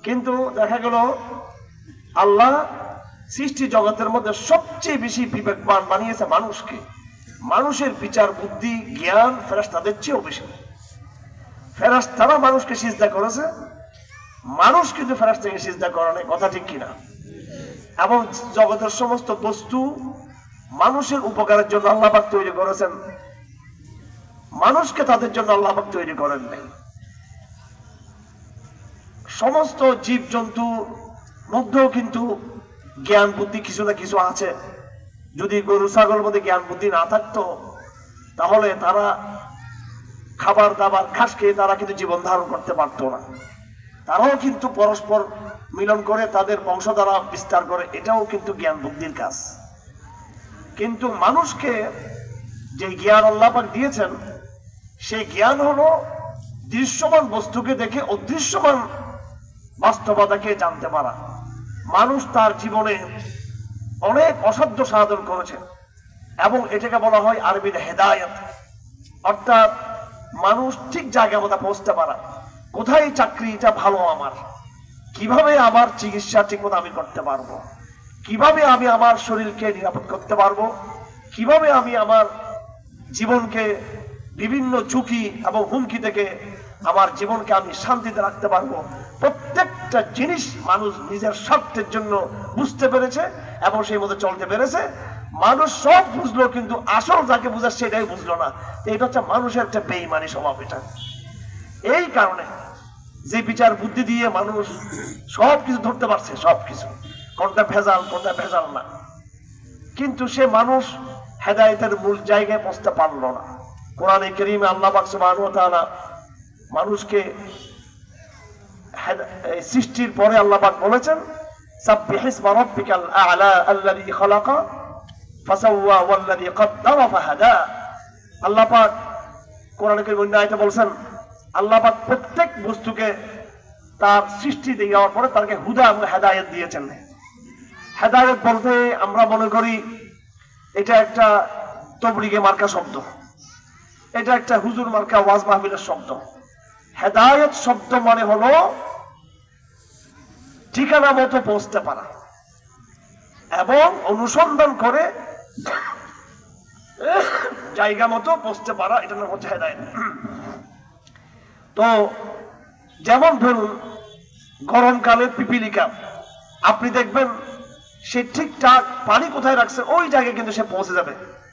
কিন্তু দেখা গেল আল্লাহ সৃষ্টি জগতের মধ্যে সবচেয়ে বেশি বিবেকবান বানিয়েছে মানুষকে। মানুষের বিচার বুদ্ধি জ্ঞান ফেরেশতাদের চেয়েও বেশি। ফেরেশতারা মানুষকে সিজদা করেছে, মানুষ কিন্তু ফেরেশতাকে সিজদা করে নাই। কথা ঠিক কিনা? এবং জগতের সমস্ত বস্তু মানুষের উপকারের জন্য আল্লাহ পাক তৈরি করেছেন, মানুষকে তাদের জন্য আল্লাহ পাক তৈরি করেন নাই। সমস্ত জীব জন্তু মধ্যেও কিন্তু জ্ঞান বুদ্ধি কিছু না কিছু আছে। যদি গরু ছাগল মধ্যে জ্ঞান বুদ্ধি না থাকতো তাহলে তারা খাবার দাবার ঘাস খেয়ে তারা কিন্তু জীবন ধারণ করতে পারতো না। তারাও কিন্তু পরস্পর মিলন করে তাদের বংশধারা বিস্তার করে, এটাও কিন্তু জ্ঞান বুদ্ধির কাজ। কিন্তু মানুষকে যে জ্ঞান আল্লাহ পাক দিয়েছেন সেই জ্ঞান হলো দৃশ্যমান বস্তুকে দেখে অদৃশ্যমান বাস্তবতাকে জানতে পারা। মানুষ তার জীবনে অনেক অসাধ্য সাধন করেছে এবং এটাকে বলা হয় আরবিতে হেদায়েত, অর্থাৎ মানুষ ঠিক জায়গায় মতো পৌঁছতে পারা। কোথায় চাকরিটা ভালো, আমার কিভাবে আমার চিকিৎসা ঠিক মতো আমি করতে পারবো, কিভাবে আমি আমার শরীরকে নিরাপদ করতে পারবো, কিভাবে আমি আমার জীবনকে বিভিন্ন ঝুঁকি এবং হুমকি থেকে আমার জীবনকে আমি শান্তিতে রাখতে পারবো। প্রত্যেকটা জিনিস মানুষ নিজের স্বার্থের জন্য বুঝতে পেরেছে এবং সেই মতো চলতে পেরেছে। মানুষ সব বুঝলো কিন্তু আসল যাকে বুঝার সেটাই বুঝলো না। এটা হচ্ছে মানুষের একটা বেঈমানি স্বভাব। এটা এই কারণে যে বিচার বুদ্ধি দিয়ে মানুষ সবকিছু ধরতে পারছে, সবকিছু কোনটা ভেজাল কোনটা ভেজাল না, কিন্তু সে মানুষ হেদায়েতের মূল জায়গায় পৌঁছতে পারলো না। কোরআনে কারীমে আল্লাহ পাক সুবহানাহু ওয়া তাআলা মানুষকে সৃষ্টির পরে আল্লাহ পাক বলেছেন সাব্বিহিসমা রাব্বিকাল আ'লা আল্লাযী খালাকা ফাসাওয়া ওয়াল্লাযী কদ্দারা ফাহাদা। আল্লাহ পাক কোরআনে কারীমে অন্য আয়াতে বলেছেন আল্লাহ পাক প্রত্যেক বস্তুকে তার সৃষ্টি দেওয়ার পরে তাকে হুদা এবং হেদায়েত দিয়েছেন। হেদায়েত বলতে আমরা মনে করি এটা একটা তবলিগে মার্কা শব্দ, এটা একটা হুজুর মার্কা ওয়াজ মাহফিলের শব্দ। হেদায়েত শব্দ মানে হলো ঠিকানা মতো পৌঁছতে পারা এবং অনুসন্ধান করে জায়গা মতো পৌঁছতে পারা, এটা নাম হচ্ছে হেদায়েত। তো যেমন ধরুন গরমকালে পিপিলিকা, আপনি দেখবেন সে ঠিকঠাক পানি কোথায় রাখছে ওই জায়গায় কিন্তু সে পৌঁছে যাবে।